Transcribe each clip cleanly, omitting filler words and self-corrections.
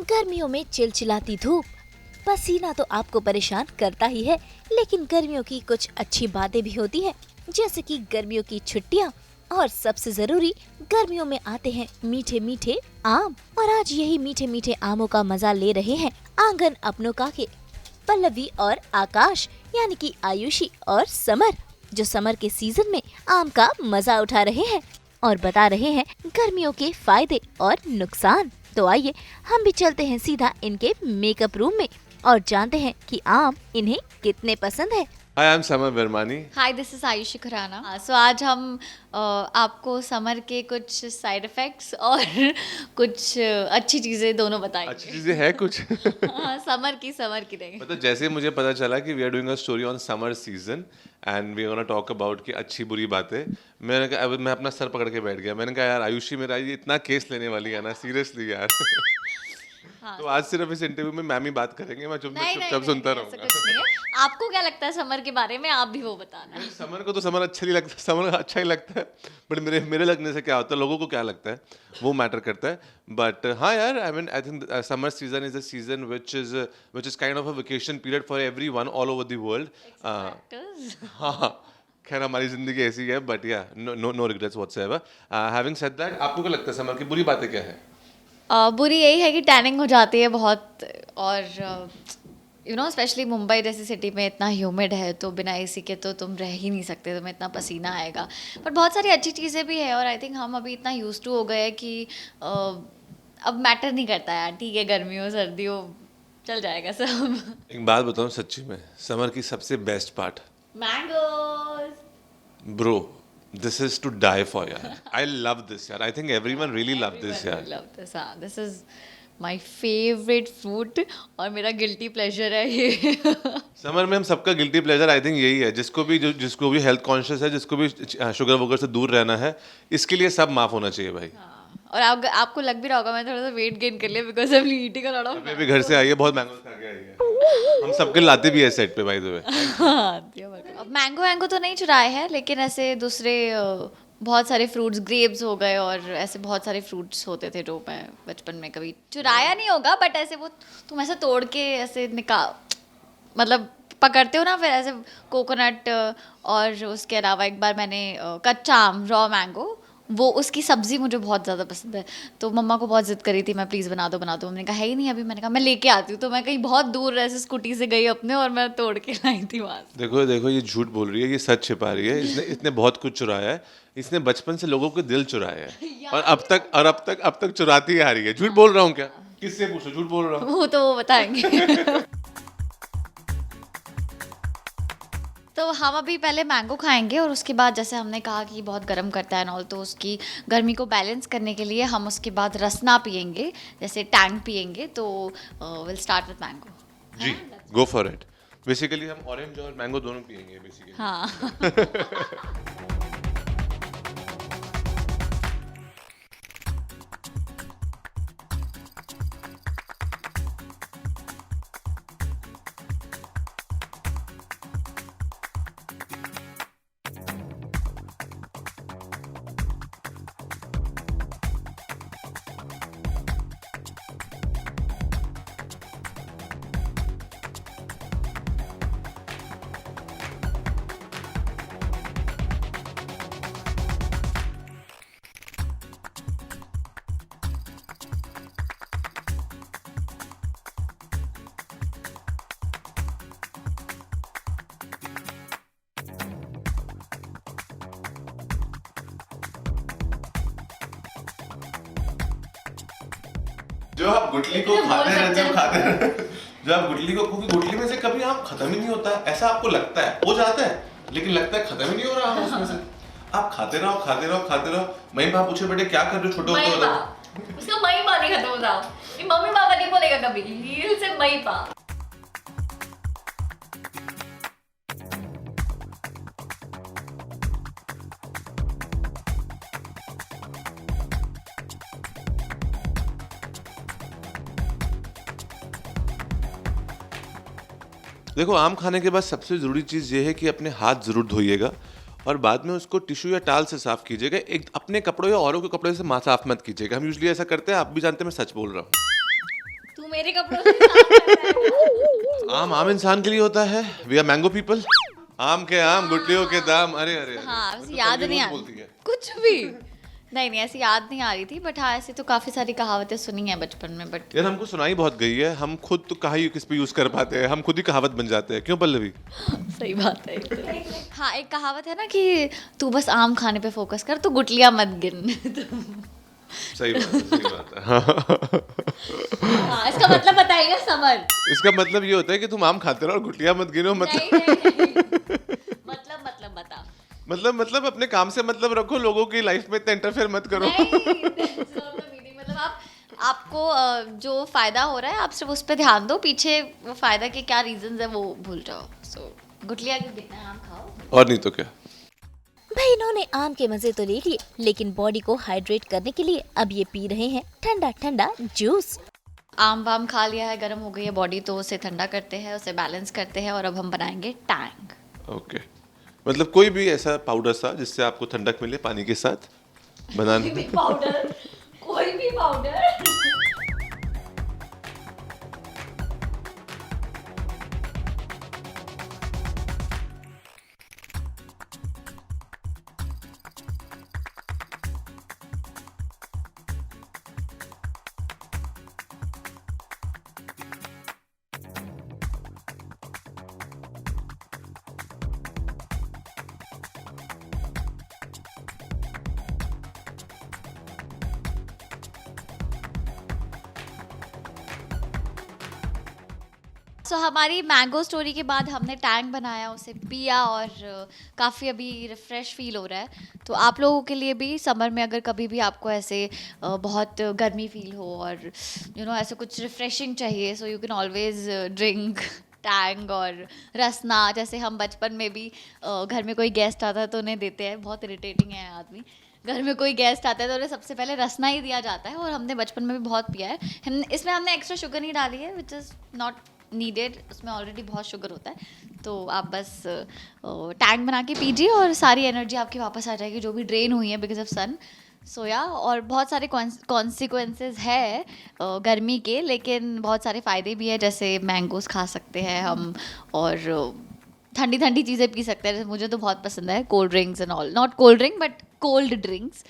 गर्मियों में चिलचिलाती धूप, पसीना तो आपको परेशान करता ही है, लेकिन गर्मियों की कुछ अच्छी बातें भी होती हैं, जैसे कि गर्मियों की छुट्टियां और सबसे जरूरी गर्मियों में आते हैं मीठे मीठे आम। और आज यही मीठे मीठे आमों का मजा ले रहे हैं आंगन अपनों का के पल्लवी और आकाश, यानी कि आयुषी और समर, जो समर के सीजन में आम का मजा उठा रहे हैं और बता रहे हैं गर्मियों के फायदे और नुकसान। तो आइए हम भी चलते हैं सीधा इनके मेकअप रूम में और जानते हैं कि आम इन्हें कितने पसंद है। Hi, I'm Samar Vermani. Hi this is Ayushi Khurana. So आज हम आपको समर के कुछ साइड इफ़ेक्ट्स और कुछ अच्छी चीज़ें दोनों बताएंगे। अच्छी चीजें हैं कुछ हाँ, समर की देंगे। मतलब जैसे मुझे पता चला कि we are doing a story on summer season and we gonna talk about कि अच्छी बुरी बातें। मैंने कहा मैं अपना सर पकड़ के बैठ गया। मैंने कहा यार आयुषी मेरा ये इतना केस लेने वाली है ना, सीरियसली यार। हाँ। तो आज सिर्फ इस इंटरव्यू में मैम ही बात करेंगे, मैं चुपचाप सुनता ऐसा रहूंगा। कुछ नहीं है। आपको क्या लगता है समर के बारे में, आप भी वो बताना। समर को तो समर अच्छा नहीं लगता, समर अच्छा ही लगता है, बट मेरे लगने से क्या होता है, लोगों को क्या लगता है वो मैटर करता है। बट हाँ यार, I think summer season is a season which is kind of a vacation period for everyone all over the world. हाँ, खैर हमारी जिंदगी ऐसी है, but yeah no regrets whatsoever. Having said that, आपको क्या लगता है समर की बुरी बातें क्या है? बुरी यही है कि टैनिंग हो जाती है बहुत, और स्पेशली मुंबई जैसी सिटी में इतना ह्यूमिड है, तो बिना एसी के तो तुम रह ही नहीं सकते, तुम्हें इतना पसीना आएगा। पर बहुत सारी अच्छी चीज़ें भी है, और आई थिंक हम अभी इतना यूज्ड टू हो गए हैं कि अब मैटर नहीं करता यार, ठीक है गर्मी हो सर्दी हो चल जाएगा सब। एक बात बताऊं सच्ची में, समर की सबसे best part, mangoes. Bro, this is to die for यार। आई लव दिस यार, I think everyone really love this यार। This is my favourite fruit और मेरा गिल्टी प्लेजर है ये। समर में हम सबका गिल्टी प्लेजर आई थिंक यही है, जिसको भी हेल्थ कॉन्शियस है, जिसको भी शुगर वुगर से दूर रहना है, इसके लिए सब माफ होना चाहिए भाई। और आपको लग भी रहा होगा मैं थोड़ा सा वेट गेन कर लिया because I am eating a lot of. अभी घर से आई है, बहुत मैंगोस खा के आई है। हम सबके लाते भी है सेट पे बाय द वे। अब मैंगो तो नहीं चुराए हैं, लेकिन ऐसे दूसरे बहुत सारे फ्रूट्स, ग्रेप्स हो गए, और ऐसे बहुत सारे फ्रूट्स होते थे जो मैं बचपन में कभी चुराया नहीं होगा, बट ऐसे वो तुम ऐसे तोड़ के ऐसे मतलब पकड़ते हो ना, फिर ऐसे कोकोनट, और उसके अलावा एक बार मैंने कच्चा आम, रॉ मैंगो, वो उसकी सब्ज़ी मुझे बहुत ज़्यादा पसंद है, तो मम्मा को बहुत ज़िद करी थी मैं प्लीज़ बना दो। मैंने कहा है ही नहीं अभी, मैंने कहा मैं लेके आती हूँ, तो मैं कहीं बहुत दूर ऐसे स्कूटी से गई अपने, और मैं तोड़ के लाई थी वहाँ से। देखो ये झूठ बोल रही है, ये सच छिपा रही है। इसने बहुत कुछ चुराया है, इसने बचपन से लोगों के दिल चुराए हैं, और अब तक चुराती ही आ रही है। झूठ बोल रहा हूँ क्या? किससे पूछो, झूठ बोल रहा हूँ? वो तो वो बताएंगे। तो हम अभी पहले मैंगो खाएंगे, और उसके बाद जैसे हमने कहा कि बहुत गर्म करता है नॉल, तो उसकी गर्मी को बैलेंस करने के लिए हम उसके बाद रसना पियेंगे, जैसे टैंग पियेंगे। तो विल स्टार्ट विद मैंगो। जी, गो फॉर इट। बेसिकली हम ऑरेंज और मैंगो दोनों पियेंगे बेसिकली। हाँ। जो आप गुटली को खाते रहते हो, जो आप गुटली को, क्योंकि गुटली में से कभी आम खत्म ही नहीं होता है, ऐसा आपको लगता है, हो जाता है, लेकिन लगता है खत्म ही नहीं हो रहा आम उसमें से। आप खाते रहो। मई बाप पूछे बेटे क्या कर रहे हो, छोटे होते हो? उसका मई पा नहीं खत्म होता, मम्मी पापा नहीं बोलेगा कभी, सिर्फ मई पा। देखो, आम खाने के बाद सबसे ज़रूरी चीज़ ये है कि अपने हाथ ज़रूर धोइएगा, और बाद में उसको टिश्यू या टाल से साफ़ कीजिएगा। एक अपने कपड़ों या औरों के कपड़े से साफ़ मत कीजिएगा। हम यूजुअली ऐसा करते हैं, आप भी जानते हैं, मैं सच बोल रहा हूँ। तू मेरे कपड़ों से साफ कर रहा है। आम इंसान के लिए होता है, वी आर मैंगो पीपल। आम के आम, गुटलियों के दाम। अरे अरे अरे, हाँ वो ऐसे तो याद कभी नहीं रोज आ बोलती है। कुछ भी नहीं ऐसी याद नहीं आ रही थी, बट हाँ ऐसी तो काफी सारी कहावतें सुनी है बचपन में, बट यार हमको सुनाई बहुत गई है, हम खुद तो कहा ही किस पे यूज कर पाते हैं, हम खुद ही कहावत बन जाते हैं। क्यों पल्लवी? सही बात है। हाँ एक कहावत है ना कि तू बस आम खाने पे फोकस कर, तू गुटलियां मत गिन। सही बात है, सही बात है। हाँ। हाँ इसका मतलब बताइएगा समर। इसका मतलब ये होता है कि तुम आम खाते रहो और गुटलियां मत गिनो। नहीं, मतलब नहीं, नहीं। मतलब बता। मतलब अपने काम से मतलब रखो, लोगों की लाइफ में इतना इंटरफेयर मत करो। नहीं that's not the meaning। मतलब आपको जो फायदा हो रहा है आप सिर्फ उस पर ध्यान दो, पीछे वो फायदा के क्या रीजंस है वो भूल जाओ। सो गुटलियां क्यों गिनना है, आम खाओ। और नहीं तो क्या। भाई इन्होंने आम के मजे तो ले लिए, लेकिन बॉडी को हाइड्रेट करने के लिए अब ये पी रहे हैं ठंडा ठंडा जूस। आम वाम खा लिया है, गर्म हो गई है बॉडी, तो उसे ठंडा करते हैं, उसे बैलेंस करते हैं और अब हम बनाएंगे टैंग। ओके, मतलब कोई भी ऐसा पाउडर सा जिससे आपको ठंडक मिले पानी के साथ बनाना। पाउडर, कोई भी पाउडर। सो हमारी मैंगो स्टोरी के बाद हमने टैंग बनाया, उसे पिया और काफ़ी अभी रिफ़्रेश फील हो रहा है। तो आप लोगों के लिए भी समर में अगर कभी भी आपको ऐसे बहुत गर्मी फील हो और ऐसे कुछ रिफ़्रेशिंग चाहिए, so you can always drink Tang और रसना। जैसे हम बचपन में भी घर में कोई गेस्ट आता है तो उन्हें देते हैं, बहुत इरिटेटिंग है आदमी। घर में कोई गेस्ट आता है तो उन्हें सबसे पहले रसना ही दिया जाता है, और हमने बचपन में भी बहुत पिया है। इसमें हमने एक्स्ट्रा शुगर नहीं डाली है, विच इज़ नॉट नीडेड, उसमें ऑलरेडी बहुत शुगर होता है। तो आप बस टैंक बना के पीजिए और सारी एनर्जी आपकी वापस आ जाएगी जो भी ड्रेन हुई है बिकॉज ऑफ सन। सोया और बहुत सारे कॉन्सिक्वेंसेस है गर्मी के, लेकिन बहुत सारे फ़ायदे भी है, जैसे मैंगोस खा सकते हैं हम और ठंडी ठंडी चीज़ें पी सकते हैं। जैसे मुझे तो बहुत पसंद है cold drinks and all, not cold drink but cold drinks,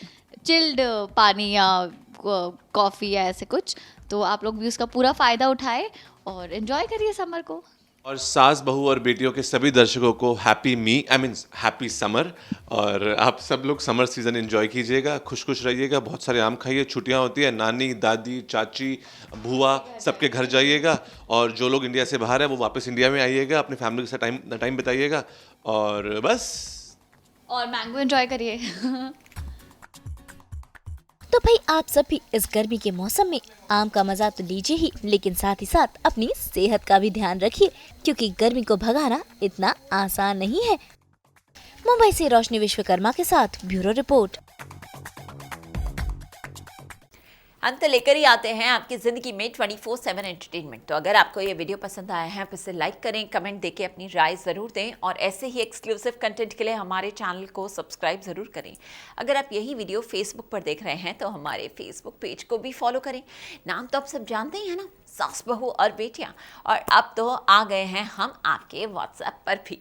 chilled पानी या कॉफ़ी या ऐसे कुछ। तो आप लोग भी उसका पूरा फ़ायदा उठाए और एंजॉय करिए समर को। और सास बहू और बेटियों के सभी दर्शकों को हैप्पी समर। और आप सब लोग समर सीजन एंजॉय कीजिएगा, खुश खुश रहिएगा, बहुत सारे आम खाइए, छुट्टियां होती है, नानी दादी चाची बुआ सबके घर जाइएगा। और जो लोग इंडिया से बाहर है वो वापस इंडिया में आइएगा, अपने फैमिली के साथ टाइम बिताइएगा और बस। और मैंगो एंजॉय करिए। तो भाई आप सब भी इस गर्मी के मौसम में आम का मजा तो लीजिए ही, लेकिन साथ ही साथ अपनी सेहत का भी ध्यान रखिए, क्योंकि गर्मी को भगाना इतना आसान नहीं है। मुंबई से रोशनी विश्वकर्मा के साथ ब्यूरो रिपोर्ट। हम तो लेकर ही आते हैं आपकी ज़िंदगी में 24/7 एंटरटेनमेंट। तो अगर आपको ये वीडियो पसंद आया है तो इसे लाइक करें, कमेंट देके अपनी राय ज़रूर दें और ऐसे ही एक्सक्लूसिव कंटेंट के लिए हमारे चैनल को सब्सक्राइब ज़रूर करें। अगर आप यही वीडियो फेसबुक पर देख रहे हैं तो हमारे फेसबुक पेज को भी फॉलो करें। नाम तो आप सब जानते ही हैं ना, सास बहू और बेटियाँ। और अब तो आ गए हैं हम आपके व्हाट्सएप पर भी।